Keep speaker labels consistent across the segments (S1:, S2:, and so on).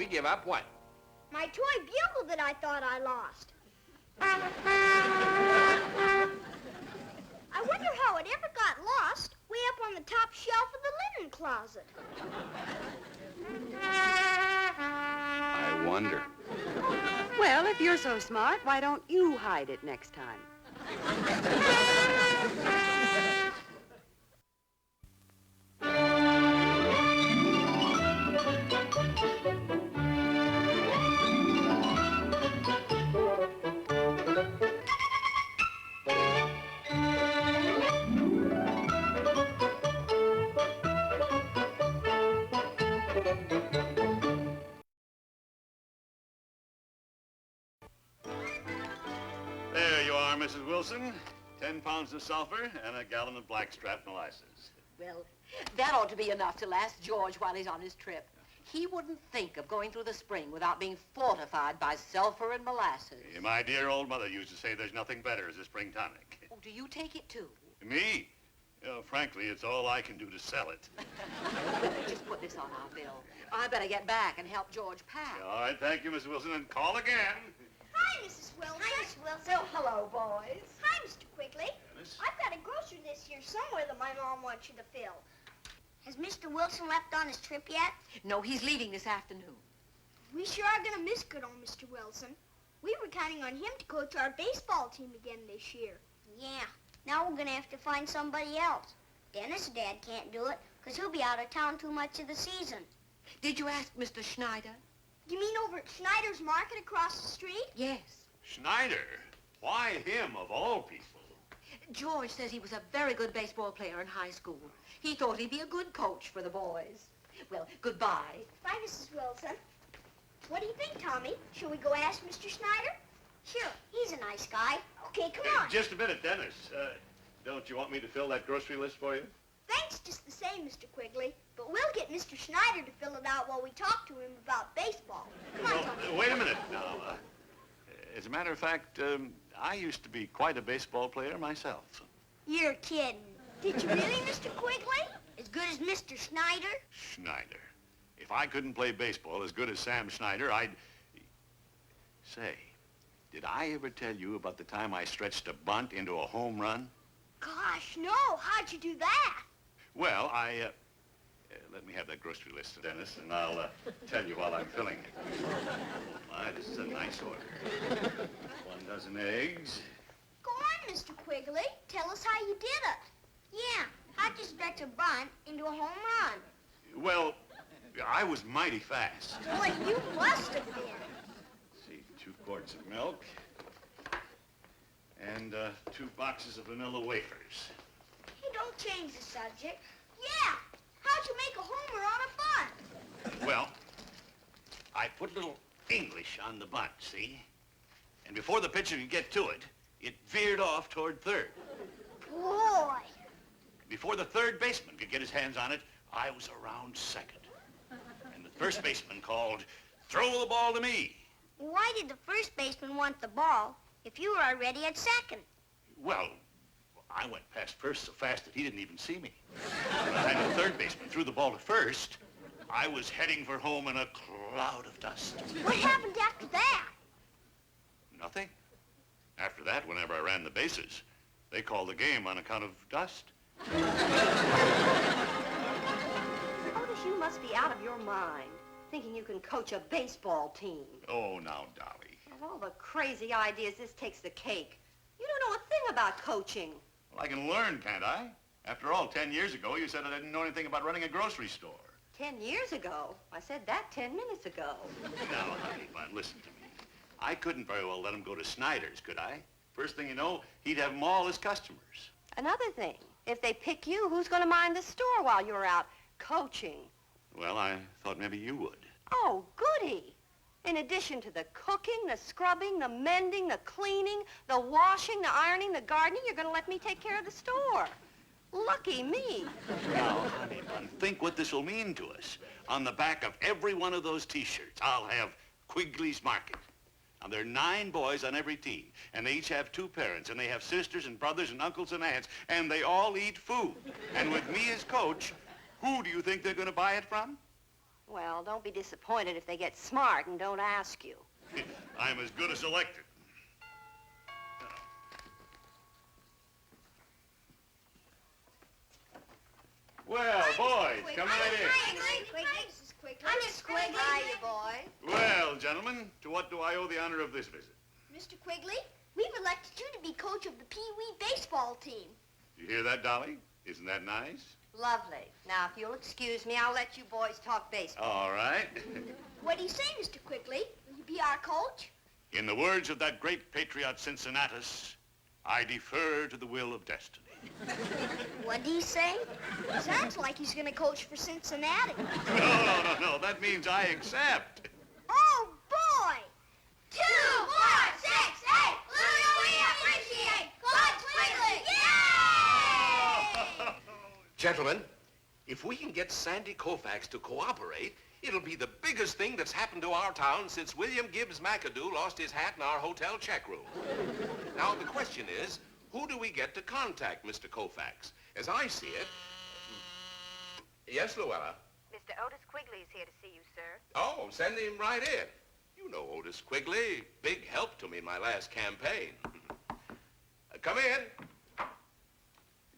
S1: to give up what?
S2: My toy bugle that I thought I lost. I wonder how it ever got lost way up on the top shelf of the linen closet.
S1: I wonder.
S3: Well, if you're so smart, why don't you hide it next time?
S4: There you are, Mrs. Wilson. 10 pounds of sulfur and a gallon of blackstrap molasses.
S5: Well, that ought to be enough to last George while he's on his trip. He wouldn't think of going through the spring without being fortified by sulfur and molasses.
S4: My dear old mother used to say there's nothing better as a spring tonic.
S5: Oh, do you take it, too?
S4: Me? Frankly, it's all I can do to sell it.
S5: Just put this on our bill. I better get back and help George pack.
S4: All right, thank you, Mrs. Wilson, and call again.
S2: Hi, Mrs. Wilson. Hi, Mrs. Wilson.
S5: Well, hello, boys.
S2: Hi, Mr. Quigley.
S4: Menace?
S2: I've got a grocery list here somewhere that my mom wants you to fill. Has Mr. Wilson left on his trip yet?
S5: No, he's leaving this afternoon.
S2: We sure are going to miss good old Mr. Wilson. We were counting on him to coach our baseball team again this year. Yeah, now we're going to have to find somebody else. Dennis' dad can't do it because he'll be out of town too much of the season.
S5: Did you ask Mr. Schneider?
S2: You mean over at Schneider's Market across the street?
S5: Yes.
S4: Schneider? Why him, of all people?
S5: George says he was a very good baseball player in high school. He thought he'd be a good coach for the boys. Well, goodbye.
S2: Bye, Mrs. Wilson. What do you think, Tommy? Shall we go ask Mr. Schneider? Sure, he's a nice guy. Okay, come on.
S4: Just a minute, Dennis. Don't you want me to fill that grocery list for you?
S2: Thanks just the same, Mr. Quigley. But we'll get Mr. Schneider to fill it out while we talk to him about baseball. Come on, Tommy.
S4: Wait a minute now. As a matter of fact, I used to be quite a baseball player myself.
S2: You're kidding. Did you really, Mr. Quigley? As good as Mr. Schneider?
S4: Schneider. If I couldn't play baseball as good as Sam Schneider, I'd... Say, did I ever tell you about the time I stretched a bunt into a home run?
S2: Gosh, no. How'd you do that?
S4: Well, let me have that grocery list, Dennis, and I'll tell you while I'm filling it. My, this is a nice order. 1 dozen eggs.
S2: Go on, Mr. Quigley. Tell us how you did it. Yeah, how'd you stretch a bunt into a home run?
S4: Well, I was mighty fast.
S2: Boy, you must have been.
S4: Let's see, 2 quarts of milk and 2 boxes of vanilla wafers.
S2: Hey, don't change the subject. Yeah, how'd you make a homer on a bunt?
S4: Well, I put a little English on the bunt, see? And before the pitcher could get to it, it veered off toward third.
S2: Boy.
S4: Before the third baseman could get his hands on it, I was around second. And the first baseman called, "Throw the ball to me."
S2: Why did the first baseman want the ball if you were already at second?
S4: Well, I went past first so fast that he didn't even see me. By the time the third baseman threw the ball to first, I was heading for home in a cloud of dust.
S2: What happened after that?
S4: Nothing. After that, whenever I ran the bases, they called the game on account of dust.
S3: Otis, you must be out of your mind, thinking you can coach a baseball team.
S4: Oh, now, Dolly.
S3: Of all the crazy ideas, this takes the cake. You don't know a thing about coaching.
S4: Well, I can learn, can't I? After all, 10 years ago, you said I didn't know anything about running a grocery store.
S3: 10 years ago? I said that 10 minutes ago.
S4: Now, honey bun, listen to me. I couldn't very well let him go to Snyder's, could I? First thing you know, he'd have them all as customers.
S3: Another thing, if they pick you, who's going to mind the store while you're out coaching?
S4: Well, I thought maybe you would.
S3: Oh, goody. In addition to the cooking, the scrubbing, the mending, the cleaning, the washing, the ironing, the gardening, you're going to let me take care of the store. Lucky me.
S4: Now, honey bun, think what this will mean to us. On the back of every one of those T-shirts, I'll have Quigley's Market. Now, there are 9 boys on every team, and they each have 2 parents, and they have sisters and brothers and uncles and aunts, and they all eat food. And with me as coach, who do you think they're going to buy it from?
S3: Well, don't be disappointed if they get smart and don't ask you.
S4: I'm as good as elected. Well, boys, come right in.
S2: I'm Miss Quigley.
S3: Hiya, boy.
S4: Well, gentlemen, to what do I owe the honor of this visit?
S2: Mr. Quigley, we've elected you to be coach of the Pee Wee baseball team.
S4: You hear that, Dolly? Isn't that nice?
S3: Lovely. Now, if you'll excuse me, I'll let you boys talk baseball.
S4: All right.
S2: What do you say, Mr. Quigley? Will you be our coach?
S4: In the words of that great patriot Cincinnatus, I defer to the will of destiny.
S2: What do you say? Sounds like he's going to coach for Cincinnati.
S4: No. That means I accept.
S2: Oh, boy! 2, 4, 6, 8. Ludo, we appreciate Coach Quigley. Yay!
S6: Gentlemen, if we can get Sandy Koufax to cooperate, it'll be the biggest thing that's happened to our town since William Gibbs McAdoo lost his hat in our hotel check room. Now, the question is, who do we get to contact Mr. Koufax? As I see it... Yes, Luella?
S3: Mr. Otis Quigley is here to see you, sir.
S6: Oh, send him right in. You know Otis Quigley. Big help to me in my last campaign. Come in.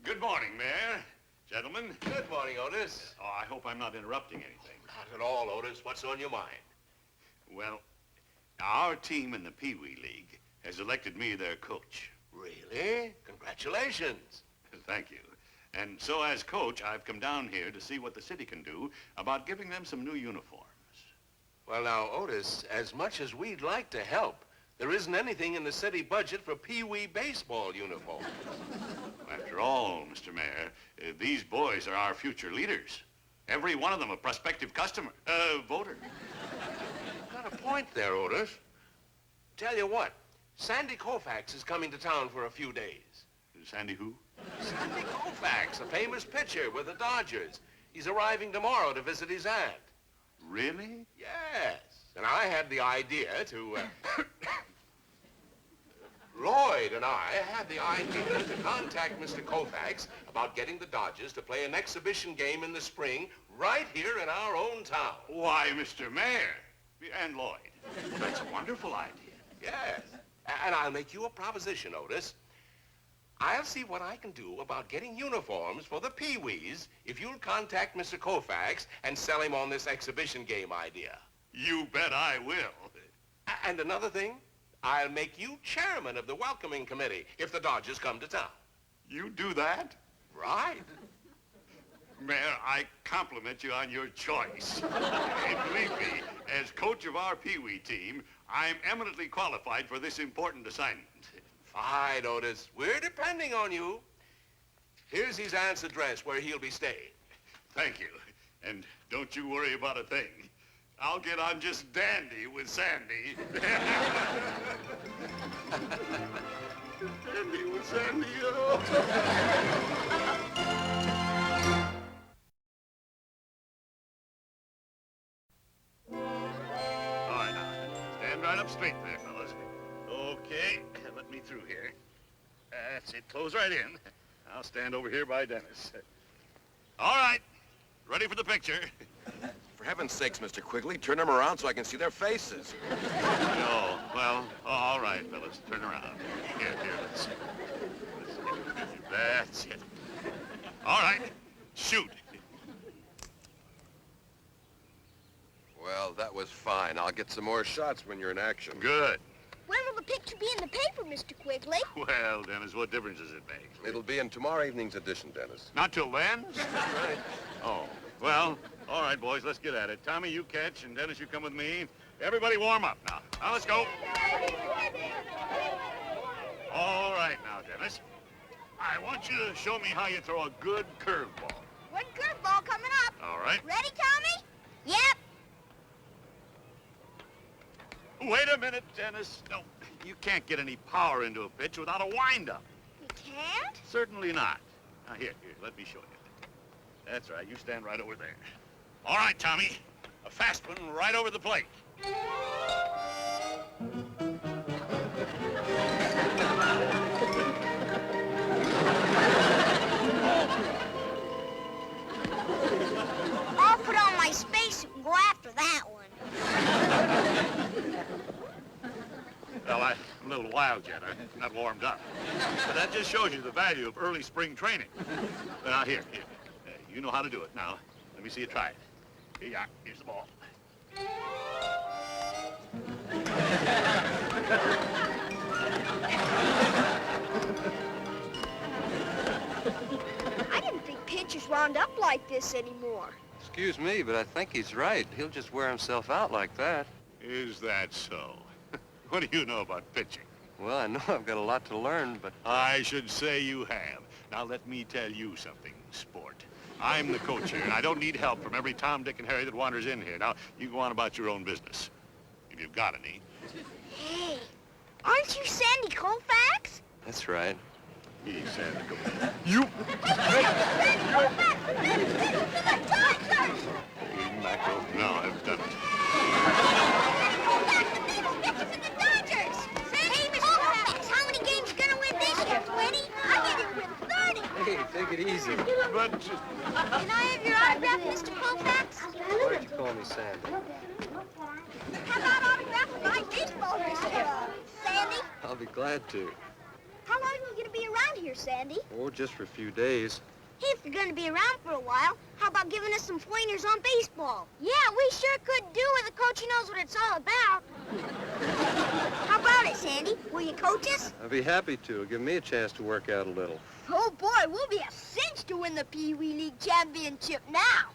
S4: Good morning, Mayor. Gentlemen.
S6: Good morning, Otis.
S4: Oh, I hope I'm not interrupting anything.
S6: Not at all, Otis. What's on your mind?
S4: Well, our team in the Pee Wee League has elected me their coach.
S6: Really? Congratulations.
S4: Thank you. And so as coach, I've come down here to see what the city can do about giving them some new uniforms.
S6: Well, now, Otis, as much as we'd like to help, there isn't anything in the city budget for Pee Wee baseball uniforms.
S4: After all, Mr. Mayor, these boys are our future leaders. Every one of them a prospective voter.
S6: Got a point there, Otis. Tell you what, Sandy Koufax is coming to town for a few days.
S4: Sandy who?
S6: Sandy Koufax, a famous pitcher with the Dodgers. He's arriving tomorrow to visit his aunt.
S4: Really?
S6: Yes. And I had the idea to... Lloyd and I had the idea to contact Mr. Koufax about getting the Dodgers to play an exhibition game in the spring right here in our own town.
S4: Why, Mr. Mayor and Lloyd, well, that's a wonderful idea.
S6: Yes. And I'll make you a proposition, Otis. I'll see what I can do about getting uniforms for the Pee-wees if you'll contact Mr. Koufax and sell him on this exhibition game idea.
S4: You bet I will.
S6: And another thing, I'll make you chairman of the welcoming committee if the Dodgers come to town.
S4: You do that?
S6: Right.
S4: Mayor, I compliment you on your choice. And believe me, as coach of our Pee Wee team, I'm eminently qualified for this important assignment.
S6: Fine, Otis. We're depending on you. Here's his aunt's address where he'll be staying.
S4: Thank you. And don't you worry about a thing. I'll get on just dandy with Sandy. Dandy with Sandy, All right, now, stand right up straight there, fellas. Okay, let me through here. That's it, close right in. I'll stand over here by Dennis. All right, ready for the picture.
S7: For heaven's sakes, Mr. Quigley, turn them around so I can see their faces.
S4: Oh, well, all right, fellas, turn around. Here, let's see. That's it. All right, shoot.
S7: Well, that was fine. I'll get some more shots when you're in action.
S4: Good.
S2: When will the picture be in the paper, Mr. Quigley?
S4: Well, Dennis, what difference does it make?
S7: It'll be in tomorrow evening's edition, Dennis.
S4: Not till then?
S7: That's right.
S4: Oh, well, all right, boys, let's get at it. Tommy, you catch, and Dennis, you come with me. Everybody warm up now. Now, let's go. All right now, Dennis. I want you to show me how you throw a good curveball.
S2: One curveball coming up.
S4: All right.
S2: Ready, Tommy? Yep.
S4: Wait a minute, Dennis. No, you can't get any power into a pitch without a wind-up.
S2: You can't?
S4: Certainly not. Now, here, let me show you. That's right, you stand right over there. All right, Tommy, a fast one right over the plate.
S2: I'll put on my spacesuit and go after that one.
S4: Well, I'm a little wild yet. I'm not warmed up. But that just shows you the value of early spring training. Now, here. You know how to do it. Now, let me see you try it. Here you are. Here's the ball.
S2: I didn't think pitchers wound up like this anymore.
S7: Excuse me, but I think he's right. He'll just wear himself out like that.
S4: Is that so? What do you know about pitching?
S7: Well, I know I've got a lot to learn, but...
S4: I should say you have. Now, let me tell you something, sport. I'm the coach here, and I don't need help from every Tom, Dick, and Harry that wanders in here. Now, you go on about your own business, if you've got any.
S2: Hey, aren't you Sandy Koufax?
S7: That's right.
S4: He said, you... Mackerel. No, I've done it.
S2: Hey, Mr. Koufax, how many games you gonna win this year? 20? I get it win 30.
S7: Hey, take it easy.
S4: But...
S2: Can I have your autograph, Mr. Koufax?
S7: Why don't you call me Sandy?
S2: How about autographing my baseball, Mr. Sandy?
S7: I'll be glad to.
S2: How long are you gonna be around here, Sandy?
S7: Oh, just for a few days.
S2: Hey, if you're gonna be around for a while, how about giving us some pointers on baseball? Yeah, we sure could do with a coach who knows what it's all about. How about it, Sandy? Will you coach us?
S7: I'll be happy to. Give me a chance to work out a little.
S2: Oh, boy, we'll be a cinch to win the Pee Wee League championship now.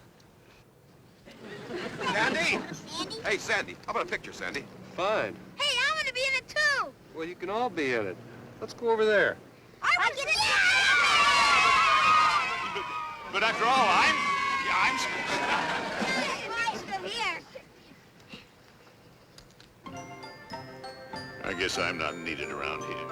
S6: Sandy!
S2: Sandy?
S6: Hey, Sandy, how about a picture, Sandy?
S7: Fine.
S2: Hey, I'm gonna be in it, too.
S7: Well, you can all be in it. Let's go over there.
S2: I want to get
S4: But after all, I'm...
S2: here.
S4: I guess I'm not needed around here.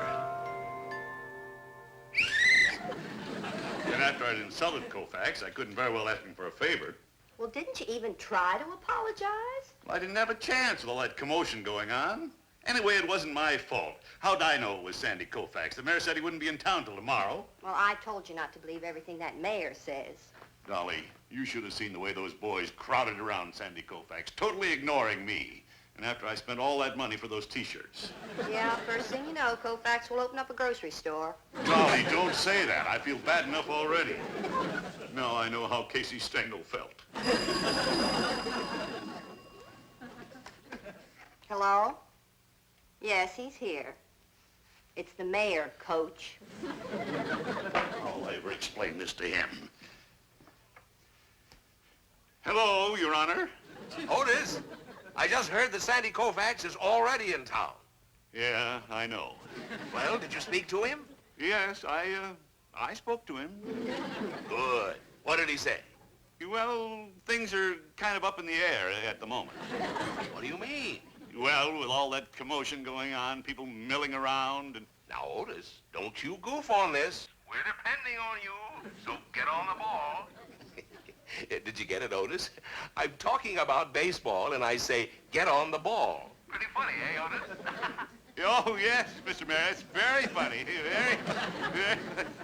S4: And after I'd insulted Koufax, I couldn't very well ask him for a favor.
S3: Well, didn't you even try to apologize?
S4: Well, I didn't have a chance with all that commotion going on. Anyway, it wasn't my fault. How'd I know it was Sandy Koufax? The mayor said he wouldn't be in town till tomorrow.
S3: Well, I told you not to believe everything that mayor says.
S4: Dolly, you should have seen the way those boys crowded around Sandy Koufax, totally ignoring me. And after I spent all that money for those T-shirts.
S3: Yeah, first thing you know, Koufax will open up a grocery store.
S4: Dolly, don't say that. I feel bad enough already. Now I know how Casey Stengel felt.
S3: Hello? Yes, he's here. It's the mayor, Coach.
S4: I'll ever explain this to him. Hello, Your Honor.
S6: Otis, I just heard that Sandy Koufax is already in town.
S4: Yeah, I know.
S6: Well, did you speak to him?
S4: Yes, I spoke to him.
S6: Good. What did he say?
S4: Well, things are kind of up in the air at the moment.
S6: What do you mean?
S4: Well, with all that commotion going on, people milling around and...
S6: Now, Otis, don't you goof on this. We're depending on you, so get on the ball. Did you get it, Otis? I'm talking about baseball, and I say, get on the ball. Pretty funny, eh, Otis?
S4: Oh, yes, Mr. Mayor, it's very funny.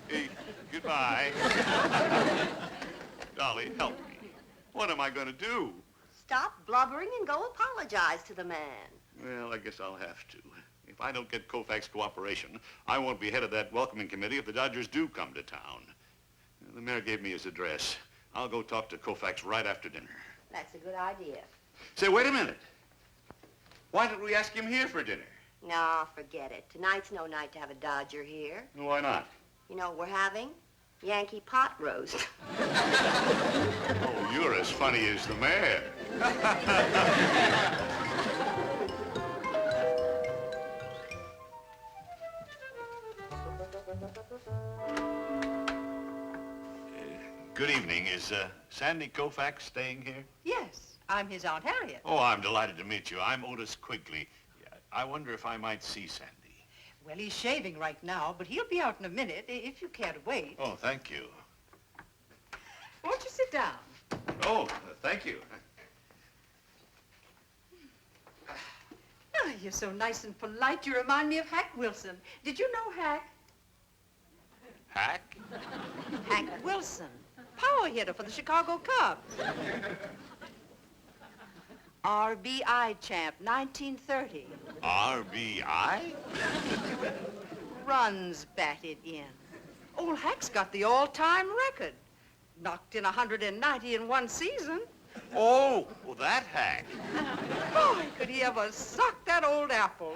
S4: Very... Goodbye. Dolly, help me. What am I going to do?
S3: Stop blubbering and go apologize to the man.
S4: Well, I guess I'll have to. If I don't get Koufax cooperation, I won't be head of that welcoming committee if the Dodgers do come to town. The mayor gave me his address. I'll go talk to Koufax right after dinner.
S3: That's a good idea.
S4: Say, wait a minute. Why didn't we ask him here for dinner?
S3: No, forget it. Tonight's no night to have a Dodger here.
S4: Why not?
S3: You know what we're having? Yankee pot roast.
S4: Oh, you're as funny as the mayor. Good evening. Is Sandy Koufax staying here?
S8: Yes, I'm his Aunt Harriet.
S4: Oh, I'm delighted to meet you. I'm Otis Quigley. I wonder if I might see Sandy.
S8: Well, he's shaving right now, but he'll be out in a minute if you care to wait.
S4: Oh, thank you.
S8: Won't you sit down?
S4: Oh, thank you.
S8: Oh, you're so nice and polite. You remind me of Hack Wilson. Did you know Hack?
S4: Hack?
S8: Hack Wilson, power hitter for the Chicago Cubs. RBI champ, 1930.
S4: RBI?
S8: Runs batted in. Old Hack's got the all-time record. Knocked in 190 in one season.
S4: Oh, well, that Hack.
S8: Boy, could he ever suck that old apple.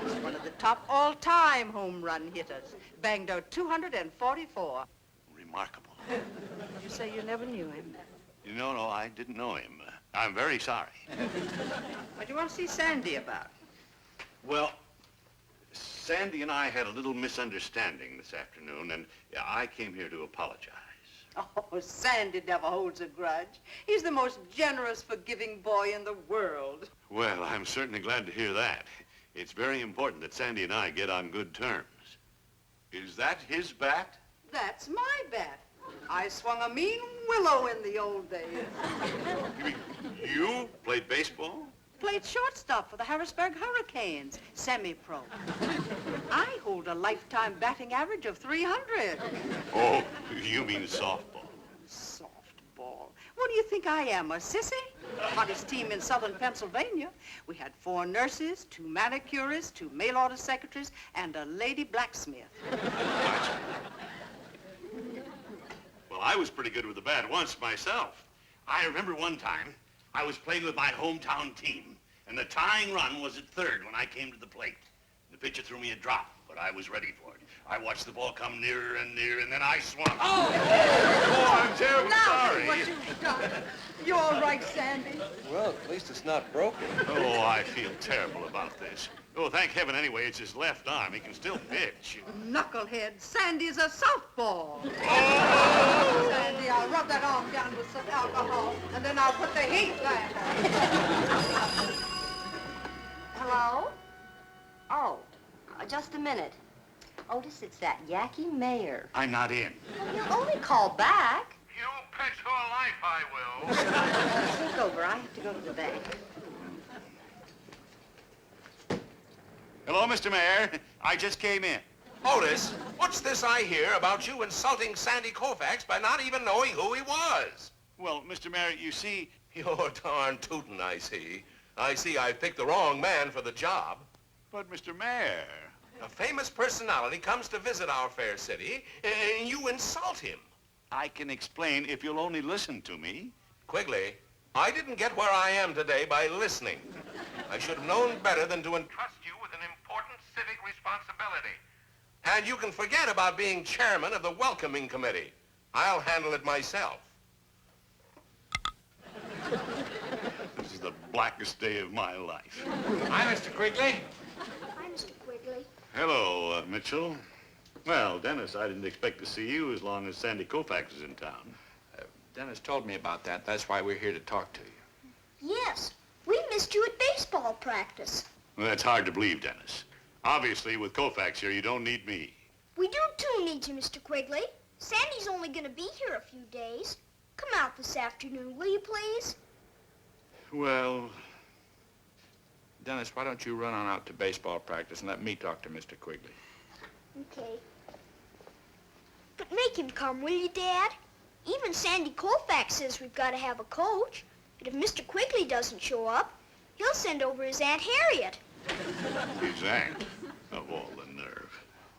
S8: He's one of the top all-time home run hitters. Banged out 244.
S4: Remarkable.
S8: You say you never knew him.
S4: No, I didn't know him. I'm very sorry.
S8: What do you want to see Sandy about?
S4: Well, Sandy and I had a little misunderstanding this afternoon, and I came here to apologize.
S8: Oh, Sandy never holds a grudge. He's the most generous, forgiving boy in the world.
S4: Well, I'm certainly glad to hear that. It's very important that Sandy and I get on good terms. Is that his bat?
S8: That's my bat. I swung a mean willow in the old days.
S4: You mean you played baseball?
S8: Played shortstop for the Harrisburg Hurricanes, semi-pro. I hold a lifetime batting average of 300.
S4: Oh, you mean softball.
S8: Softball. What do you think I am, a sissy? Hottest team in southern Pennsylvania. We had 4 nurses, 2 manicurists, 2 mail-order secretaries, and a lady blacksmith.
S4: Well, I was pretty good with the bat once myself. I remember one time I was playing with my hometown team, and the tying run was at third when I came to the plate. The pitcher threw me a drop, but I was ready for it. I watched the ball come nearer and nearer, and then I swung. Oh, I'm terribly sorry.
S8: What you've done. You all right, Sandy?
S7: Well, at least it's not broken.
S4: Oh, I feel terrible about this. Oh, thank heaven, anyway, it's his left arm. He can still pitch.
S8: Knucklehead, Sandy's a southpaw.
S4: Oh!
S8: Sandy, I'll rub that arm down with some alcohol, and then I'll put the heat back on.
S3: Hello? Oh, just a minute. Otis, it's that Yankee mayor.
S4: I'm not in.
S3: You'll only call back.
S4: You pitch for life, I will.
S3: Take over. I have to go to the bank.
S4: Hello, Mr. Mayor. I just came in.
S6: Otis, what's this I hear about you insulting Sandy Koufax by not even knowing who he was?
S4: Well, Mr. Mayor, you see...
S6: You're darn tootin', I see. I see I've picked the wrong man for the job.
S4: But, Mr. Mayor...
S6: A famous personality comes to visit our fair city, and you insult him.
S4: I can explain if you'll only listen to me.
S6: Quigley, I didn't get where I am today by listening. I should have known better than to entrust you with an important civic responsibility. And you can forget about being chairman of the welcoming committee. I'll handle it myself.
S4: This is the blackest day of my life.
S6: Hi, Mr. Quigley.
S2: Hi, Mr. Quigley.
S4: Hello, Mitchell. Well, Dennis, I didn't expect to see you as long as Sandy Koufax is in town.
S9: Dennis told me about that. That's why we're here to talk to you.
S2: Yes, we missed you at baseball practice.
S4: Well, that's hard to believe, Dennis. Obviously, with Koufax here, you don't need me.
S2: We do, too, need you, Mr. Quigley. Sandy's only going to be here a few days. Come out this afternoon, will you, please?
S4: Well...
S9: Dennis, why don't you run on out to baseball practice and let me talk to Mr. Quigley?
S2: Okay. But make him come, will you, Dad? Even Sandy Koufax says we've got to have a coach. And if Mr. Quigley doesn't show up, he'll send over his Aunt Harriet.
S4: His aunt? Of all the nerve.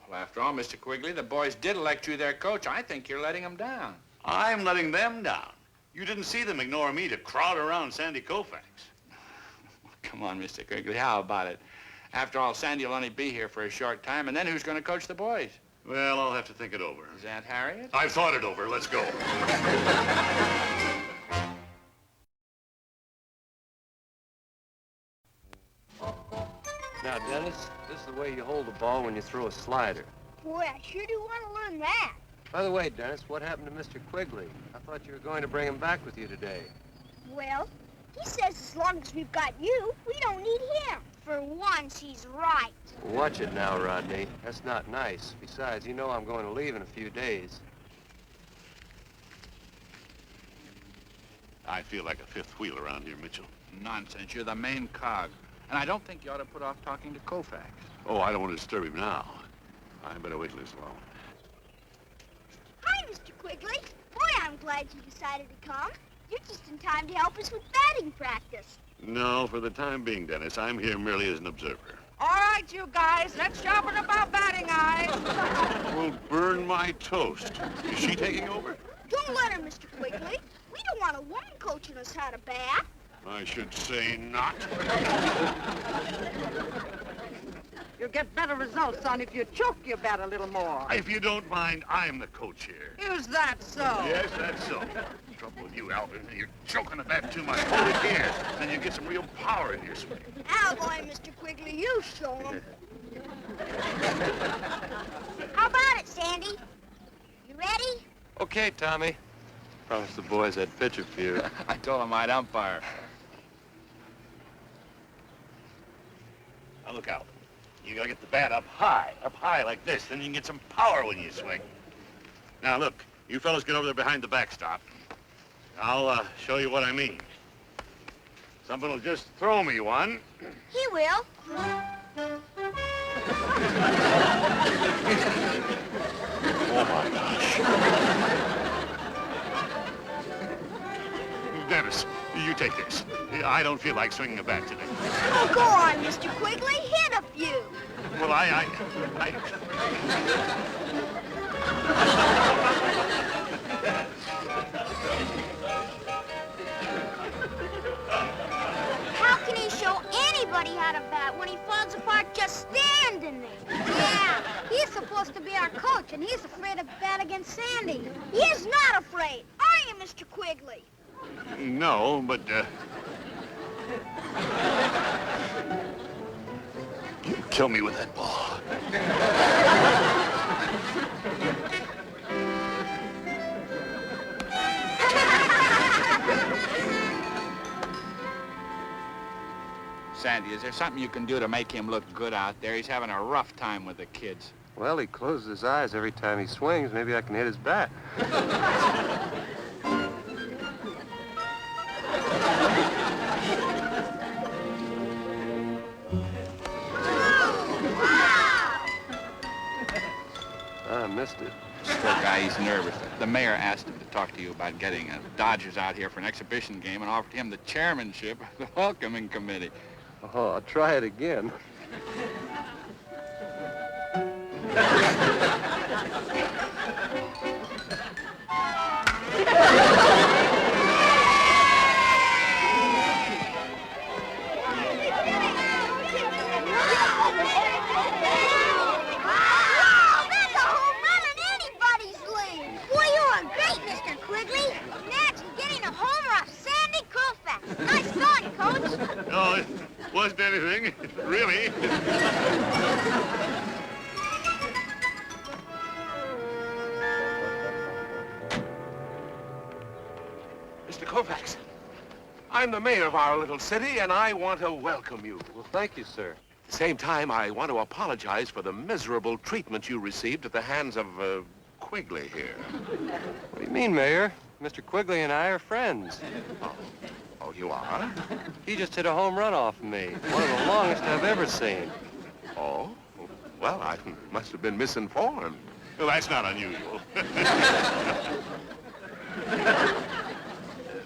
S9: Well, after all, Mr. Quigley, the boys did elect you their coach. I think you're letting them down.
S4: I'm letting them down. You didn't see them ignore me to crowd around Sandy Koufax.
S9: Come on, Mr. Quigley, how about it? After all, Sandy will only be here for a short time, and then who's going to coach the boys?
S4: Well, I'll have to think it over.
S9: Is Aunt Harriet?
S4: I've thought it over. Let's go.
S10: Now, Dennis, this is the way you hold the ball when you throw a slider.
S2: Boy, I sure do want to learn that.
S10: By the way, Dennis, what happened to Mr. Quigley? I thought you were going to bring him back with you today.
S2: Well, he says as long as we've got you, we don't need him. For once, he's right.
S10: Watch it now, Rodney. That's not nice. Besides, you know I'm going to leave in a few days.
S4: I feel like a fifth wheel around here, Mitchell.
S9: Nonsense. You're the main cog. And I don't think you ought to put off talking to Koufax.
S4: Oh, I don't want to disturb him now. I better wait till he's alone.
S2: Hi, Mr. Quigley. Boy, I'm glad you decided to come. You're just in time to help us with batting practice.
S4: No, for the time being, Dennis, I'm here merely as an observer.
S8: All right, you guys, let's sharpen up our batting eyes.
S4: Will burn my toast. Is she taking over?
S2: Don't let her, Mr. Quigley. We don't want a woman coaching us how to bat.
S4: I should say not.
S8: You'll get better results, son, if you choke your bat a little more.
S4: If you don't mind, I'm the coach here.
S8: Is that so?
S4: Yes, that's so. The trouble with you, Alvin, you're choking the bat too much. Hold it here, then you get some real power in your swing.
S2: Attaboy, Mr. Quigley, you show him. How about it, Sandy? You ready?
S10: Okay, Tommy. Promised the boys I'd pitch a few.
S9: I told him I'd umpire.
S4: Now look, Alvin. You gotta get the bat up high like this. Then you can get some power when you swing. Now look, you fellas get over there behind the backstop. I'll show you what I mean. Somebody will just throw me one.
S2: He will.
S4: Oh my gosh. Dennis, you take this. I don't feel like swinging a bat today.
S2: Oh, go on, Mr. Quigley. Hit a few.
S4: Well, I...
S2: How can he show anybody how to bat when he falls apart just standing there? Yeah, he's supposed to be our coach, and he's afraid to bat against Sandy. He is not afraid. Are you, Mr. Quigley?
S4: No, but, kill me with that ball.
S9: Sandy, is there something you can do to make him look good out there? He's having a rough time with the kids.
S10: Well, he closes his eyes every time he swings. Maybe I can hit his bat. I missed it.
S9: Poor guy, he's nervous. The mayor asked him to talk to you about getting Dodgers out here for an exhibition game and offered him the chairmanship of the welcoming committee.
S10: Oh, I'll try it again.
S4: No, it wasn't anything, really.
S6: Mr. Koufax, I'm the mayor of our little city, and I want to welcome you.
S10: Well, thank you, sir.
S6: At the same time, I want to apologize for the miserable treatment you received at the hands of, Quigley here.
S10: What do you mean, Mayor? Mr. Quigley and I are friends.
S6: Oh, you are?
S10: He just hit a home run off of me. One of the longest I've ever seen.
S6: Oh? Well, I must have been misinformed.
S4: Well, that's not unusual.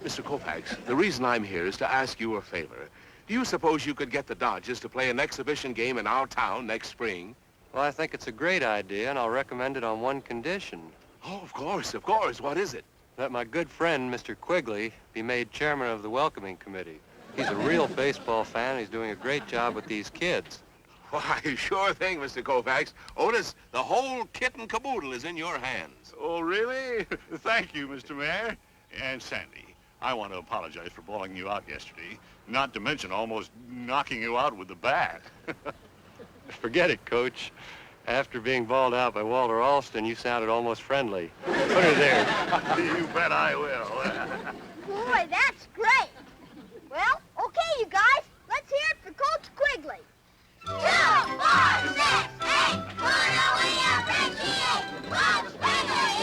S6: Mr. Koufax, the reason I'm here is to ask you a favor. Do you suppose you could get the Dodgers to play an exhibition game in our town next spring?
S10: Well, I think it's a great idea, and I'll recommend it on one condition.
S6: Oh, of course, of course. What is it?
S10: That my good friend, Mr. Quigley, be made chairman of the welcoming committee. He's a real baseball fan, and he's doing a great job with these kids.
S6: Why, sure thing, Mr. Koufax. Otis, the whole kit and caboodle is in your hands.
S4: Oh, really? Thank you, Mr. Mayor. And Sandy, I want to apologize for bawling you out yesterday, not to mention almost knocking you out with the bat.
S10: Forget it, Coach. After being bawled out by Walter Alston, you sounded almost friendly. Put her there.
S4: You bet I will.
S2: Boy, that's great. Well, okay, you guys. Let's hear it for Coach Quigley. 2, 4, 6, 8, we are Becky, Coach Quigley,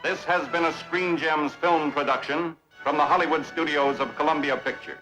S11: This has been a Screen Gems film production from the Hollywood studios of Columbia Pictures.